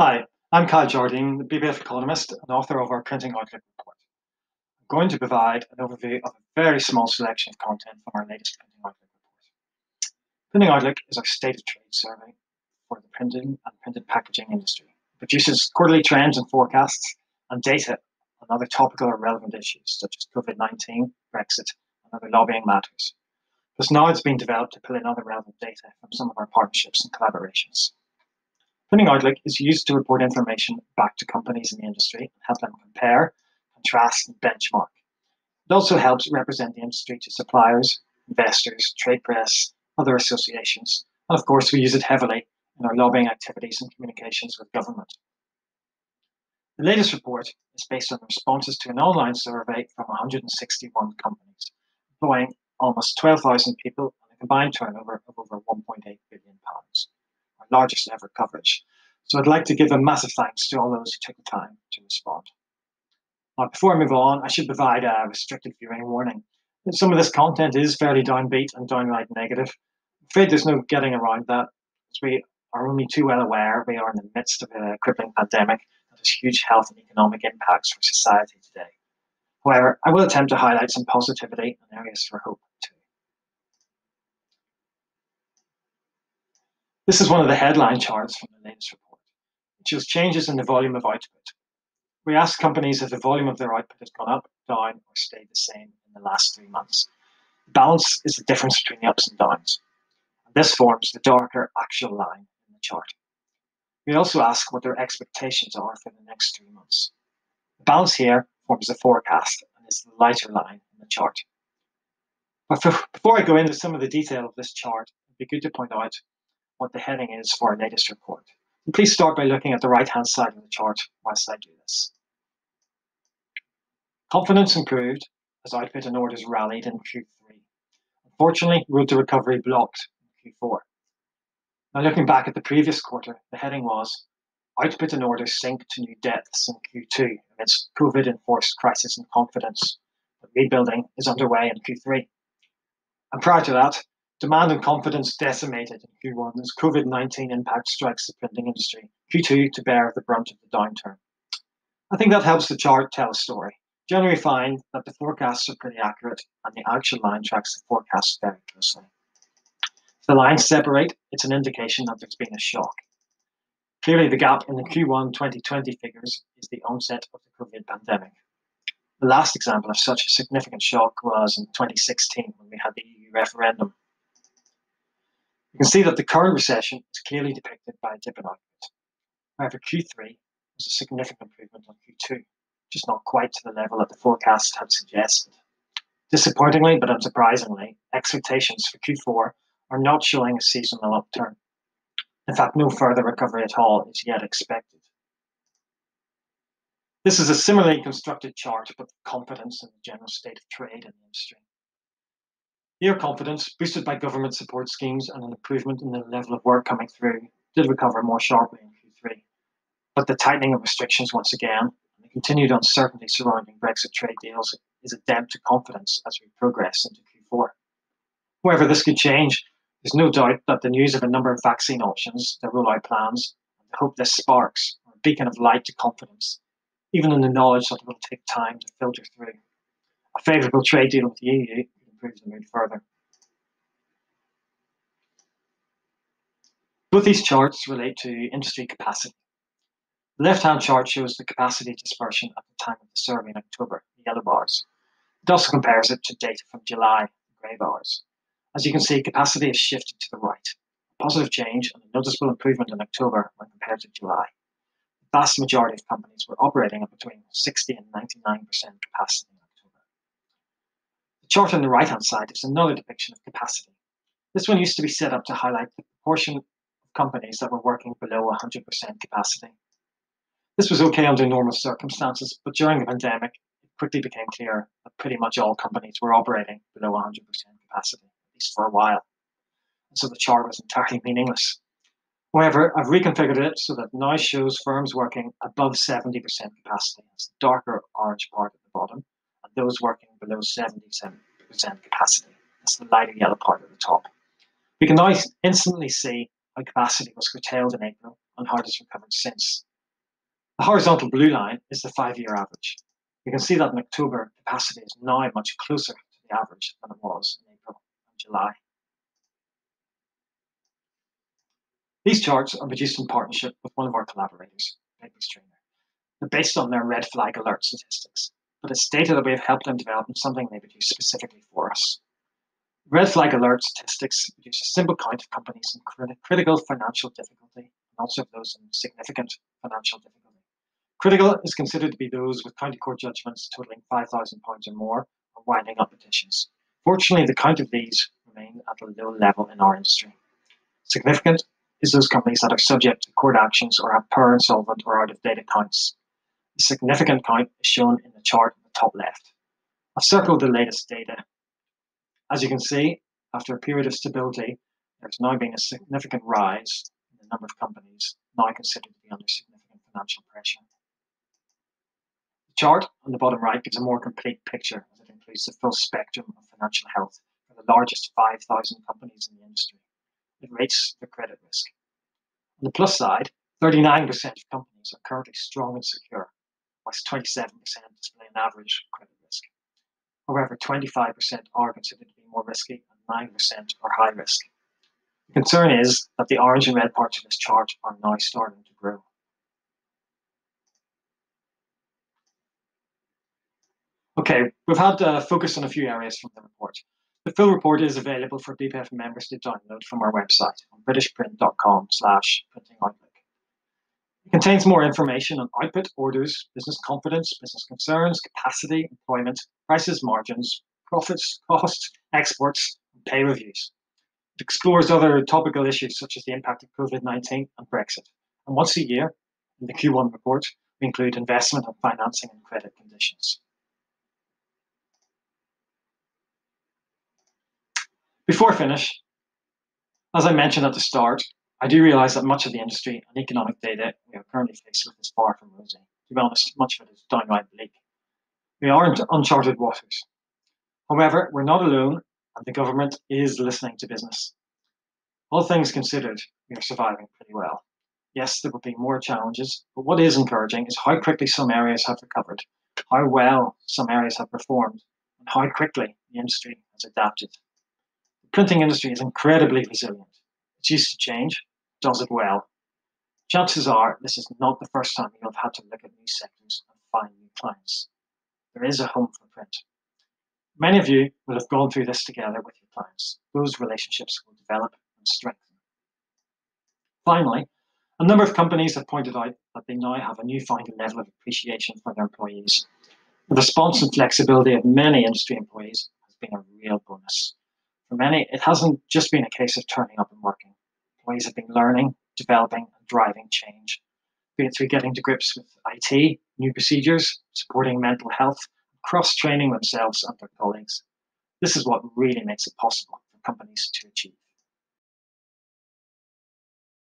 Hi, I'm Kyle Jardine, the BPIF economist and author of our Printing Outlook report. I'm going to provide an overview of a very small selection of content from our latest Printing Outlook report. Printing Outlook is our state of trade survey for the printing and printed packaging industry. It produces quarterly trends and forecasts and data on other topical or relevant issues such as COVID-19, Brexit, and other lobbying matters. Plus now it's being developed to pull in other relevant data from some of our partnerships and collaborations. Printing Outlook is used to report information back to companies in the industry and help them compare, contrast, and benchmark. It also helps represent the industry to suppliers, investors, trade press, other associations, and of course we use it heavily in our lobbying activities and communications with government. The latest report is based on responses to an online survey from 161 companies, employing almost 12,000 people and a combined turnover of over £1.8 billion. Our largest ever coverage. So I'd like to give a massive thanks to all those who took the time to respond. Now, before I move on, I should provide a restricted viewing warning. Some of this content is fairly downbeat and downright negative. I'm afraid there's no getting around that, as we are only too well aware we are in the midst of a crippling pandemic that has huge health and economic impacts for society today. However, I will attempt to highlight some positivity and areas for hope too. This is one of the headline charts from the latest report. It shows changes in the volume of output. We asked companies if the volume of their output has gone up, down, or stayed the same in the last 3 months. The balance is the difference between the ups and downs. And this forms the darker actual line in the chart. We also ask what their expectations are for the next 3 months. The balance here forms the forecast and is the lighter line in the chart. But before I go into some of the detail of this chart, it'd be good to point out what the heading is for our latest report. And please start by looking at the right-hand side of the chart whilst I do this. Confidence improved as output and orders rallied in Q3. Unfortunately, road to recovery blocked in Q4. Now looking back at the previous quarter, the heading was output and orders sink to new depths in Q2 amidst COVID-enforced crisis and confidence. But rebuilding is underway in Q3. And prior to that, demand and confidence decimated in Q1 as COVID-19 impact strikes the printing industry, Q2 to bear the brunt of the downturn. I think that helps the chart tell a story. Generally find that the forecasts are pretty accurate and the actual line tracks the forecasts very closely. If the lines separate, it's an indication that there's been a shock. Clearly the gap in the Q1 2020 figures is the onset of the COVID pandemic. The last example of such a significant shock was in 2016 when we had the EU referendum. You can see that the current recession is clearly depicted by a dip in output. However, Q3 was a significant improvement on Q2, just not quite to the level that the forecast had suggested. Disappointingly, but unsurprisingly, expectations for Q4 are not showing a seasonal upturn. In fact, no further recovery at all is yet expected. This is a similarly constructed chart, but confidence in the general state of trade in the industry. Here, confidence, boosted by government support schemes and an improvement in the level of work coming through, did recover more sharply in Q3. But the tightening of restrictions once again, and the continued uncertainty surrounding Brexit trade deals, is a dent to confidence as we progress into Q4. However, this could change. There's no doubt that the news of a number of vaccine options, their rollout plans, and the hope this sparks are a beacon of light to confidence, even in the knowledge that it will take time to filter through. A favourable trade deal with the EU could improve the mood further. Both these charts relate to industry capacity. The left-hand chart shows the capacity dispersion at the time of the survey in October, the yellow bars. It also compares it to data from July, the grey bars. As you can see, capacity has shifted to the right, a positive change and a noticeable improvement in October when compared to July. The vast majority of companies were operating at between 60 and 99% capacity in October. The chart on the right-hand side is another depiction of capacity. This one used to be set up to highlight the proportion of companies that were working below 100% capacity. This was okay under normal circumstances, but during the pandemic, it quickly became clear that pretty much all companies were operating below 100% capacity, at least for a while. And so the chart was entirely meaningless. However, I've reconfigured it so that now shows firms working above 70% capacity. It's the darker orange part at the bottom, and those working below 77% capacity. That's the lighter yellow part at the top. We can now instantly see how capacity was curtailed in April and how it has recovered since, The horizontal blue line is the 5-year average. You can see that in October, capacity is now much closer to the average than it was in April and July. These charts are produced in partnership with one of our collaborators, Streamer. They're based on their red flag alert statistics, but it's data that we have helped them develop and something they produce specifically for us. Red flag alert statistics produce a simple count of companies in critical financial difficulty and also those in significant financial difficulty. Critical is considered to be those with county court judgments totaling £5,000 or more or winding up petitions. Fortunately, the count of these remain at a low level in our industry. Significant is those companies that are subject to court actions or have poor, insolvent, or out-of-date accounts. The significant count is shown in the chart at the top left. I've circled the latest data. As you can see, after a period of stability, there's now been a significant rise in the number of companies now considered to be under significant financial pressure. The chart on the bottom right gives a more complete picture as it includes the full spectrum of financial health for the largest 5,000 companies in the industry. It rates their credit risk. On the plus side, 39% of companies are currently strong and secure, whilst 27% display an average credit risk. However, 25% are considered to be more risky and 9% are high risk. The concern is that the orange and red parts of this chart are now starting to grow. Okay, we've had focus on a few areas from the report. The full report is available for BPIF members to download from our website on britishprint.com/printingoutlook. It contains more information on output, orders, business confidence, business concerns, capacity, employment, prices, margins, profits, costs, exports, and pay reviews. It explores other topical issues such as the impact of COVID-19 and Brexit. And once a year, in the Q1 report, we include investment and financing and credit conditions. Before I finish, as I mentioned at the start, I do realise that much of the industry and economic data we are currently faced with is far from rosy. To be honest, much of it is downright bleak. We are in uncharted waters. However, we're not alone, and the government is listening to business. All things considered, we are surviving pretty well. Yes, there will be more challenges, but what is encouraging is how quickly some areas have recovered, how well some areas have performed, and how quickly the industry has adapted. The printing industry is incredibly resilient. It's used to change, does it well. Chances are this is not the first time you have had to look at new sectors and find new clients. There is a home for print. Many of you will have gone through this together with your clients. Those relationships will develop and strengthen. Finally, a number of companies have pointed out that they now have a newfound level of appreciation for their employees. The response and flexibility of many industry employees has been a real bonus. For many, it hasn't just been a case of turning up and working. Employees have been learning, developing, and driving change, be it through getting to grips with IT, new procedures, supporting mental health, cross-training themselves and their colleagues. This is what really makes it possible for companies to achieve.